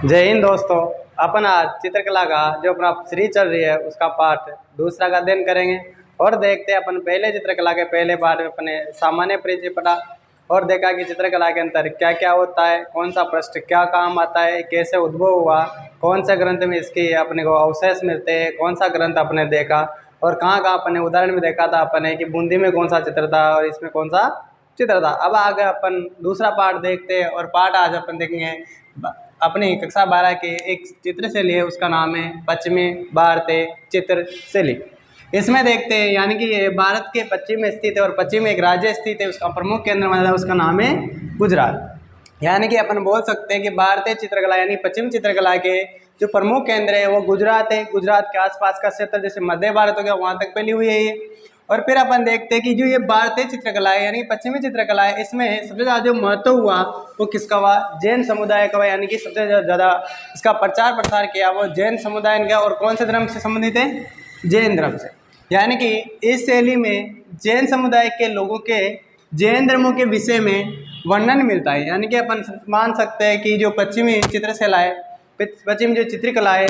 जय हिंद दोस्तों। अपन आज चित्रकला का जो अपना सीरीज चल रही है उसका पार्ट दूसरा का अध्ययन करेंगे और देखते हैं अपन पहले चित्रकला के पहले पार्ट में अपने सामान्य परिचय पढ़ा और देखा कि चित्रकला के अंदर क्या क्या होता है, कौन सा प्रश्न क्या काम आता है, कैसे उद्भव हुआ, कौन सा ग्रंथ में इसकी अपने को अवशेष मिलते हैं, कौन सा ग्रंथ अपने देखा और कहाँ कहाँ अपने उदाहरण में देखा था अपने कि बूंदी में कौन सा चित्र था और इसमें कौन सा चित्र था। अब आगे अपन दूसरा पार्ट देखते हैं और पार्ट आज अपन देखेंगे अपनी कक्षा 12 के एक चित्र शैली है, उसका नाम है पश्चिमी भारतीय चित्र शैली। इसमें देखते हैं यानी कि ये भारत के पश्चिम में स्थित है और पश्चिम में एक राज्य स्थित है, उसका प्रमुख केंद्र माना है, उसका नाम है गुजरात। यानी कि अपन बोल सकते हैं कि भारतीय चित्रकला यानी पश्चिम चित्रकला के जो प्रमुख केंद्र है वो गुजरात है। गुजरात के आसपास का क्षेत्र जैसे मध्य भारत हो गया वहाँ तक फैली हुई है ये। और फिर अपन देखते हैं कि जो ये भारतीय चित्रकला है यानी पश्चिमी चित्रकला है, इसमें सबसे ज़्यादा जो महत्व हुआ वो किसका हुआ? जैन समुदाय का हुआ। यानी कि सबसे ज़्यादा इसका प्रचार प्रसार किया वो जैन समुदाय ने किया। और कौन से धर्म से संबंधित है? जैन धर्म से। यानी कि इस शैली में जैन समुदाय के लोगों के जैन धर्मों के विषय में वर्णन मिलता है। यानी कि अपन मान सकते हैं कि जो पश्चिमी चित्रशैला है, पश्चिमी जो चित्रकला है,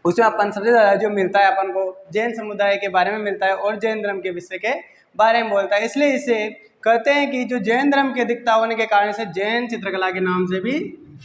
उसमें अपन सबसे ज़्यादा जो मिलता है अपन को जैन समुदाय के बारे में मिलता है और जैन धर्म के विषय के बारे में बोलता है। इसलिए इसे कहते हैं कि जो जैन धर्म के अधिकता होने के कारण से जैन चित्रकला के नाम से भी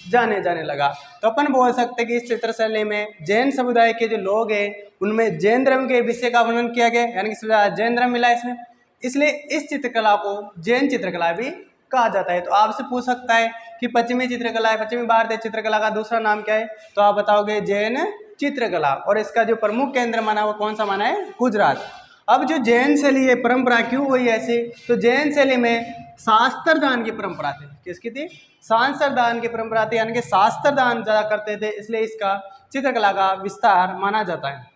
जाने जाने लगा। तो अपन बोल सकते हैं कि इस चित्रशैली में जैन समुदाय के जो लोग हैं उनमें जैन धर्म के विषय का वर्णन किया गया। यानी कि सबसे ज़्यादा जैन धर्म मिला इसमें, इसलिए इस चित्रकला को जैन चित्रकला भी कहा जाता है। तो आपसे पूछ सकता है कि पश्चिमी चित्रकला है, पश्चिमी भारतीय चित्रकला का दूसरा नाम क्या है? तो आप बताओगे जैन चित्रकला। और इसका जो प्रमुख केंद्र माना वो कौन सा माना है? गुजरात। अब जो जैन शैली है परंपरा क्यों हुई ऐसी? तो जैन शैली में शास्त्र दान की परंपरा थी। किसकी थी? शास्त्र दान की परंपरा थी, यानी कि शास्त्र दान ज़्यादा करते थे, इसलिए इसका चित्रकला का विस्तार माना जाता है।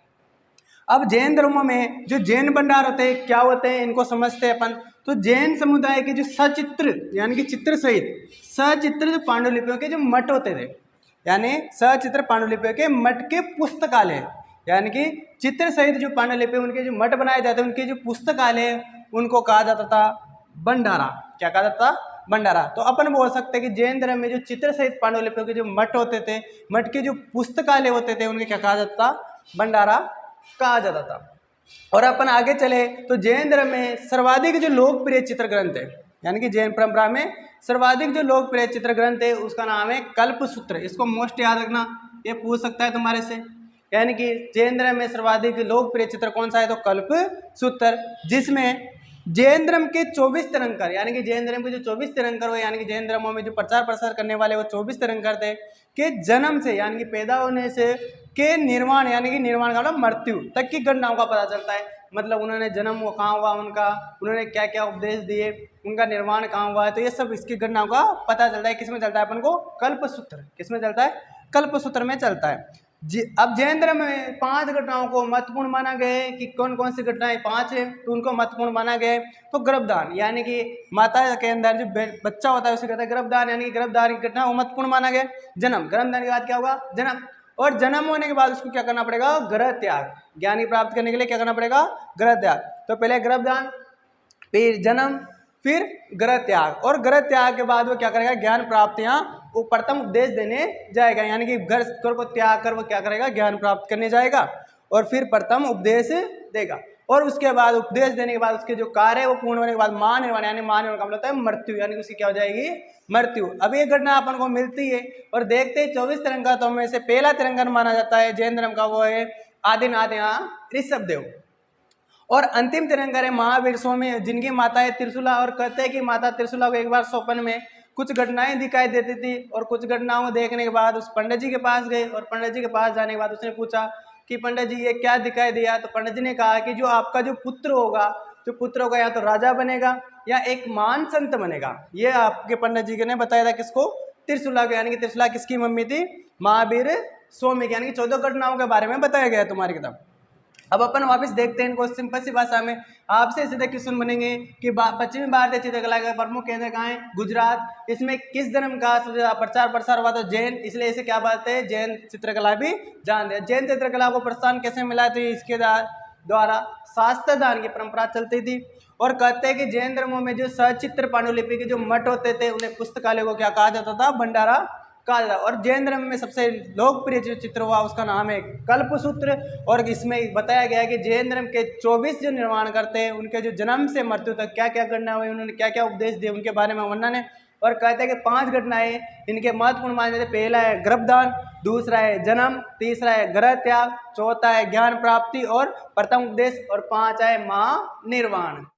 अब जैन धर्मों में जो जैन भंडार होते हैं क्या होते हैं इनको समझते हैं अपन। तो जैन समुदाय के जो सचित्र यानी कि चित्र सहित सचित्र पांडुलिपियों के जो मठ होते थे, यानी सचित्र पांडुलिपियों के मठ के पुस्तकालय, यानी कि चित्र सहित जो पांडुलिपि उनके जो मठ बनाए जाते हैं उनके जो पुस्तकालय उनको कहा जाता था भंडारा। क्या कहा जाता था? भंडारा। तो अपन बोल सकते हैं कि जैन धर्म में जो चित्र सहित पांडुलिपियों के जो मठ होते थे, मठ के जो पुस्तकालय होते थे उनके क्या कहा जाता था? भंडारा कहा जाता था। और अपन आगे चले तो जैन धर्म में सर्वाधिक जो लोकप्रिय चित्र ग्रंथ है, यानी कि जैन परंपरा में सर्वाधिक जो लोकप्रिय चित्र ग्रंथ है उसका नाम है कल्पसूत्र। इसको मोस्ट याद रखना, ये पूछ सकता है तुम्हारे से। यानी कि जैन धर्म में सर्वाधिक लोकप्रिय चित्र कौन सा है? तो कल्पसूत्र, जिसमें जैन धर्म के 24 तीर्थंकर, यानी कि जैन धर्म के जो 24 तीर्थंकर हुए, यानी कि जैन धर्मों में जो प्रचार प्रसार करने वाले वो 24 तीर्थंकर थे, के जन्म से यानी कि पैदा होने से के निर्वाण, यानी कि निर्वाण का मतलब मृत्यु तक की घटनाओं का पता चलता है। मतलब उन्होंने जन्म वो कहाँ हुआ उनका, उन्होंने क्या क्या उपदेश दिए, उनका निर्माण कहाँ हुआ है, तो ये सब इसकी घटनाओं का पता चलता है। किसमें चलता है अपन को? कल्पसूत्र। किसमें चलता है? कल्पसूत्र में चलता है। अब जैन धर्म में 5 घटनाओं को महत्वपूर्ण माना गया है कि कौन कौन सी घटनाएं 5 है तो उनको महत्वपूर्ण माना गया है। तो गर्भदान, यानी कि माता के अंदर जो बच्चा होता है उसे कहते हैं गर्भदान, यानी कि गर्भदान की घटना वो महत्वपूर्ण माना गया। जन्म, गर्भदान के बाद क्या होगा? जन्म। और जन्म होने के बाद उसको क्या करना पड़ेगा? गृह त्याग। ज्ञानी प्राप्त करने के लिए क्या करना पड़ेगा? गृह त्याग। तो पहले गर्भदान, फिर जन्म, फिर गृह त्याग, और गृह त्याग के बाद वो क्या करेगा? ज्ञान प्राप्त यहाँ वो प्रथम उपदेश देने जाएगा। यानी कि घर को त्याग कर वो क्या करेगा? ज्ञान प्राप्त करने जाएगा और फिर प्रथम उपदेश देगा। और उसके बाद उपदेश देने के बाद उसके जो कार्य है वो पूर्ण होने के बाद मां निर्वाण, यानी मां निर्वाण का मतलब होता है मृत्यु, यानी उसकी क्या हो जाएगी? मृत्यु। अब ये घटना अपन को मिलती है और देखते हैं 24 तीर्थंकर तो में से पहला तीर्थंकर माना जाता है जैन धर्म का, वो है आदिनाथ यहाँ ऋषभदेव। और अंतिम तीर्थंकर है महावीर स्वामी, जिनकी माता है त्रिशूला। और कहते हैं कि माता त्रिशूला को एक बार स्वप्न में कुछ घटनाएं दिखाई देती थी और कुछ घटनाओं को देखने के बाद उस पंडित जी के पास गए और पंडित जी के पास जाने के बाद उसने पूछा कि पंडित जी ये क्या दिखाई दिया? तो पंडित जी ने कहा कि जो आपका जो पुत्र होगा या तो राजा बनेगा या एक महान संत बनेगा। ये आपके पंडित जी ने बताया था किसको? त्रिशूला को। यानी कि त्रिशूला किसकी मम्मी थी? महावीर स्वामी की। यानी कि 14 घटनाओं के बारे में बताया गया है तुम्हारी किताब। अब अपन वापस देखते हैं इनको सिंपल सी भाषा में। आपसे सीधे क्वेश्चन बनेंगे कि पश्चिमी भारतीय चित्रकला का प्रमुख केंद्र कहाँ है? गुजरात। इसमें किस धर्म का सबसे ज्यादा प्रचार प्रसार हुआ? तो जैन। इसलिए इसे क्या बोलते हैं? जैन चित्रकला भी जान दिया। जैन चित्रकला को प्रोत्साहन कैसे मिला? तो इसके द्वारा शास्त्र दान की परंपरा चलती थी। और कहते हैं कि जैन धर्मों में जो सचित्र पांडुलिपि के जो मठ होते थे उन्हें पुस्तकालय को क्या कहा जाता था? भंडारा कहा जाता है। और जैन धर्म में सबसे लोकप्रिय जो चित्र हुआ उसका नाम है कल्पसूत्र। और इसमें बताया गया है कि जैन धर्म के 24 जो निर्माण करते हैं उनके जो जन्म से मृत्यु तक क्या क्या घटना हुई, उन्होंने क्या क्या उपदेश दिए, उनके बारे में वर्णन है। और कहते हैं कि 5 घटनाएं इनके महत्वपूर्ण माने जाते। पहला है गर्भदान, दूसरा है जन्म, तीसरा है ग्रह त्याग, चौथा है ज्ञान प्राप्ति और प्रथम उपदेश, और 5 है महानिर्वाण।